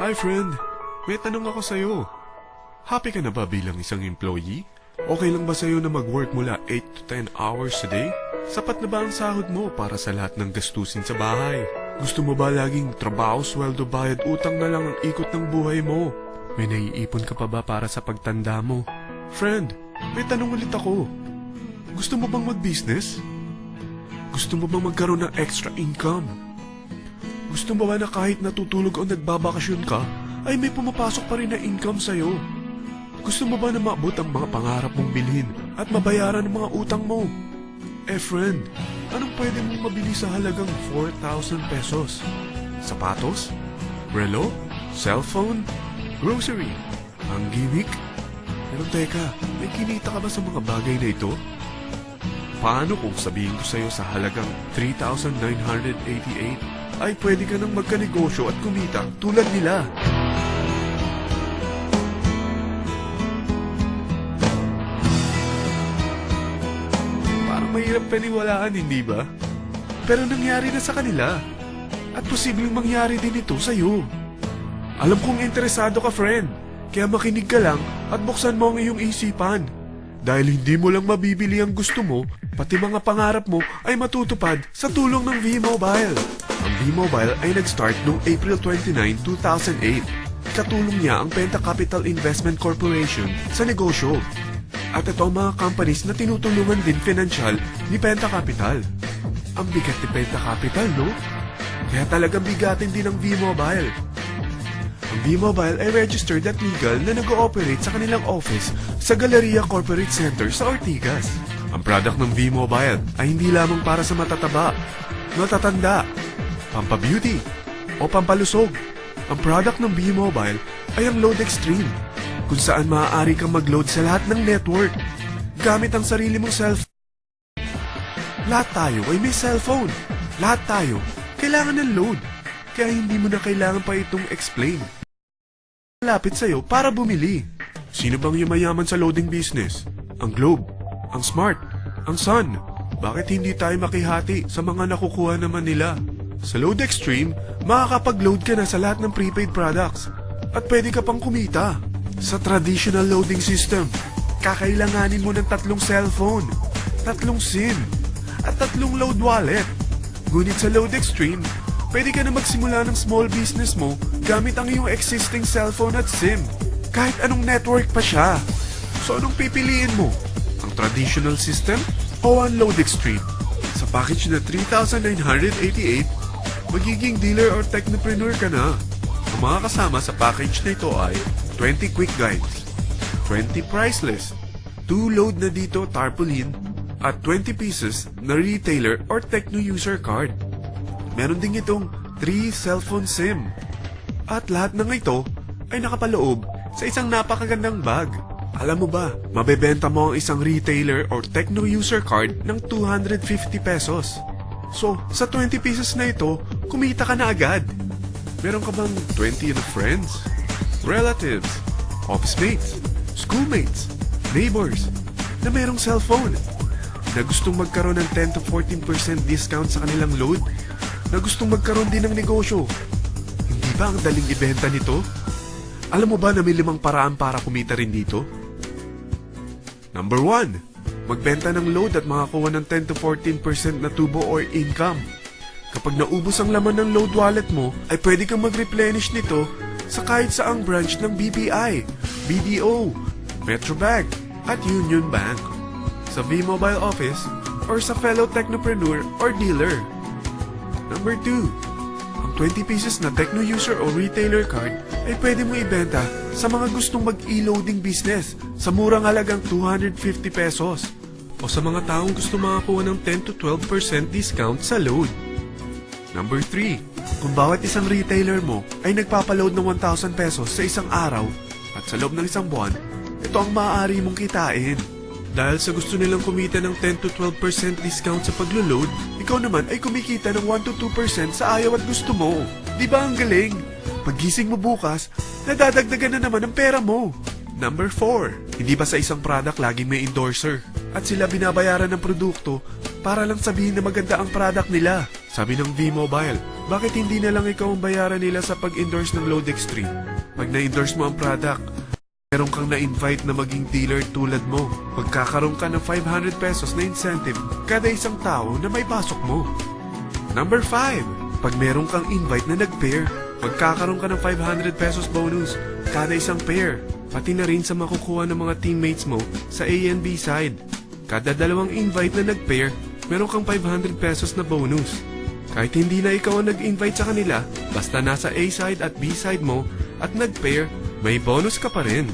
Hi friend, may tanong ako sa'yo. Happy ka na ba bilang isang employee? Okay lang ba sa'yo na mag-work mula 8 to 10 hours a day? Sapat na ba ang sahod mo para sa lahat ng gastusin sa bahay? Gusto mo ba laging trabaho, sweldo, bayad, utang na lang ang ikot ng buhay mo? May naiipon ka pa ba para sa pagtanda mo? Friend, may tanong ulit ako. Gusto mo bang mag-business? Gusto mo bang magkaroon ng extra income? Gusto mo ba na kahit natutulog o nagbabakasyon ka, ay may pumapasok pa rin na income sa'yo? Gusto mo ba na maabot ang mga pangarap mong bilhin at mabayaran ang mga utang mo? Eh friend, anong pwede mong mabili sa halagang 4,000 pesos? Sapatos? Relo? Cellphone? Grocery? Ang gimmick? Pero teka, may kinita ka ba sa mga bagay na ito? Paano kung sabihin ko sa'yo sa halagang 3,988 ay pwede ka nang magkanegosyo at kumita tulad nila? Mahirap paniwalaan, hindi ba? Pero nangyari na sa kanila. At posibleng mangyari din ito sa'yo. Alam kong interesado ka, friend. Kaya makinig ka lang at buksan mo ang iyong isipan. Dahil hindi mo lang mabibili ang gusto mo, pati mga pangarap mo ay matutupad sa tulong ng V-Mobile. Ang V-Mobile ay nag-start noong April 29, 2008. Katulong niya ang Penta Capital Investment Corporation sa negosyo. At ito ang mga companies na tinutulungan din pinansyal ni Penta Capital. Ang bigat ni Penta Capital, no? Kaya talagang bigatin din ang V-Mobile. Ang V-Mobile ay registered at legal na nag-ooperate sa kanilang office sa Galleria Corporate Center sa Ortigas. Ang product ng V-Mobile ay hindi lamang para sa matataba, matatanda, pampabeauty, o pampalusog. Ang product ng V-Mobile ay ang Load Extreme, kung saan maaari kang mag-load sa lahat ng network gamit ang sarili mong cellphone. Lahat tayo ay may cellphone. Lahat tayo kailangan ng load. Kaya hindi mo na kailangan pa itong explain. Malapit sa'yo para bumili. Sino bang yumayaman sa loading business? Ang Globe, ang Smart, ang Sun. Bakit hindi tayo makihati sa mga nakukuha naman nila? Sa Load Extreme, makakapag-load ka na sa lahat ng prepaid products. At pwede ka pang kumita. Sa traditional loading system, kakailanganin mo ng 3 cellphone, 3 SIM, at 3 load wallet. Ngunit sa Load Extreme, pwede ka na magsimula ng small business mo gamit ang iyong existing cellphone at SIM. Kahit anong network pa siya. So anong pipiliin mo? Ang traditional system o ang Load Extreme? Sa package na 3,988, magiging dealer or technopreneur ka na. Ang mga kasama sa package na ito ay 20 quick guides, 20 price list, 2 load na dito tarpaulin, at 20 pieces na retailer or techno user card. Meron din itong 3 cellphone SIM. At lahat ng ito ay nakapaloob sa isang napakagandang bag. Alam mo ba, mabebenta mo ang isang retailer or techno user card ng 250 pesos. So, sa 20 pieces na ito, kumita ka na agad. Meron ka bang 20 na friends? Relatives, office mates, schoolmates, neighbors, na merong cellphone, na gustong magkaroon ng 10 to 14% discount sa kanilang load, na gustong magkaroon din ng negosyo. Hindi ba ang daling ibenta nito? Alam mo ba na may 5 paraan para kumita rin dito? Number 1, magbenta ng load at makakuha ng 10 to 14% na tubo or income. Kapag naubos ang laman ng load wallet mo, ay pwede kang mag-replenish nito sa kahit saang branch ng BPI, BDO, Metrobank, at Union Bank, sa V-Mobile office, or sa fellow technopreneur or dealer. Number 2, ang 20 pieces na techno user o retailer card ay pwede mo ibenta sa mga gustong mag-e-loading business sa murang halagang 250 pesos o sa mga taong gusto makakuha ng 10 to 12% discount sa load. Number 3, kung bawat isang retailer mo ay nagpapaload ng 1,000 pesos sa isang araw at sa loob ng isang buwan, ito ang maaari mong kitain. Dahil sa gusto nilang kumita ng 10 to 12% discount sa paglo-load, ikaw naman ay kumikita ng 1 to 2% sa ayaw at gusto mo. Di ba ang galing? Paggising mo bukas, nadadagdagan na naman ang pera mo. Number 4, hindi ba sa isang product laging may endorser? At sila binabayaran ng produkto para lang sabihin na maganda ang product nila. Sabi ng V-Mobile, bakit hindi na lang ikaw ang bayaran nila sa pag-endorse ng Lodex 3? Pag na-endorse mo ang product, meron kang na-invite na maging dealer tulad mo. Magkakaroon ka ng 500 pesos na incentive kada isang tao na may pasok mo. Number 5. Pag meron kang invite na nag-pair, magkakaroon ka ng 500 pesos bonus kada isang pair. Pati na rin sa makukuha ng mga teammates mo sa A and B side. Kada dalawang invite na nag-pair, meron kang 500 pesos na bonus. Kahit hindi na ikaw ang nag-invite sa kanila, basta nasa A side at B side mo at nag-pair, may bonus ka pa rin.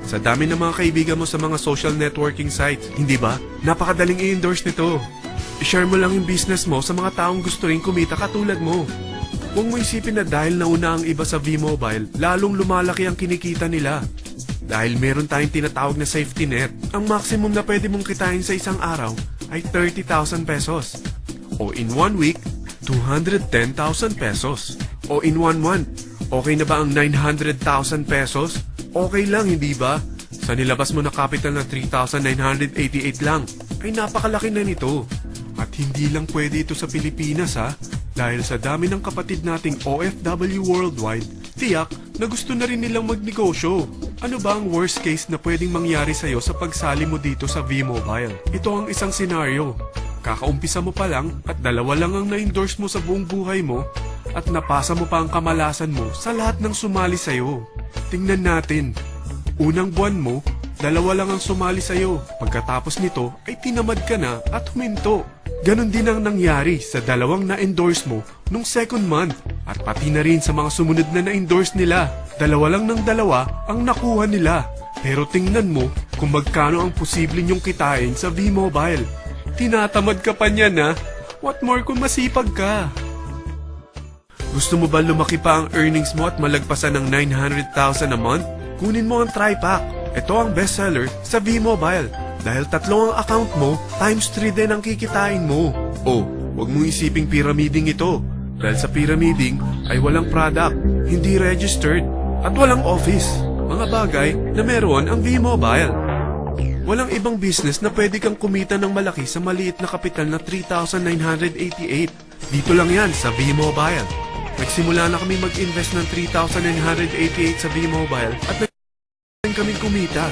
Sa dami ng mga kaibigan mo sa mga social networking sites, hindi ba? Napakadaling i-endorse nito. I-share mo lang yung business mo sa mga taong gusto rin kumita katulad mo. Huwag mo isipin na dahil nauna ang iba sa V-Mobile, lalong lumalaki ang kinikita nila. Dahil meron tayong tinatawag na safety net, ang maximum na pwede mong kitain sa isang araw ay 30,000 pesos. O in 1 week, 210,000 pesos. O in 1 month, okay na ba ang 900,000 pesos? Okay lang, hindi ba? Sa nilabas mo na capital na 3,988 lang, ay napakalaki na nito. At hindi lang pwede ito sa Pilipinas ha, dahil sa dami ng kapatid nating OFW worldwide, tiyak na gusto na rin nilang magnegosyo. Ano ba ang worst case na pwedeng mangyari sa'yo sa pagsali mo dito sa V-Mobile? Ito ang isang senaryo. Kakaumpisa mo pa lang at dalawa lang ang na-endorse mo sa buong buhay mo at napasa mo pa ang kamalasan mo sa lahat ng sumali sa'yo. Tingnan natin. Unang buwan mo, dalawa lang ang sumali sa'yo. Pagkatapos nito ay tinamad ka na at huminto. Ganon din ang nangyari sa dalawang na-endorse mo nung second month at pati na rin sa mga sumunod na na-endorse nila. Dalawa lang ng dalawa ang nakuha nila. Pero tingnan mo kung magkano ang posible niyong kitain sa V-Mobile. Tinatamad ka pa niyan ha? What more kung masipag ka? Gusto mo ba lumaki pa ang earnings mo at malagpasan ng 900,000 a month? Kunin mo ang TriPack. Ito ang bestseller sa V-Mobile. Dahil 3 ang account mo, times 3 din ang kikitain mo. Oh, huwag mong isiping pyramiding ito. Dahil sa pyramiding ay walang product, hindi registered, at walang office. Mga bagay na meron ang V-Mobile. Walang ibang business na pwede kang kumita ng malaki sa maliit na kapital na 3,988. Dito lang yan sa V-Mobile. Nagsimula na kami mag-invest ng 3,988 sa V-Mobile at kaming kumita.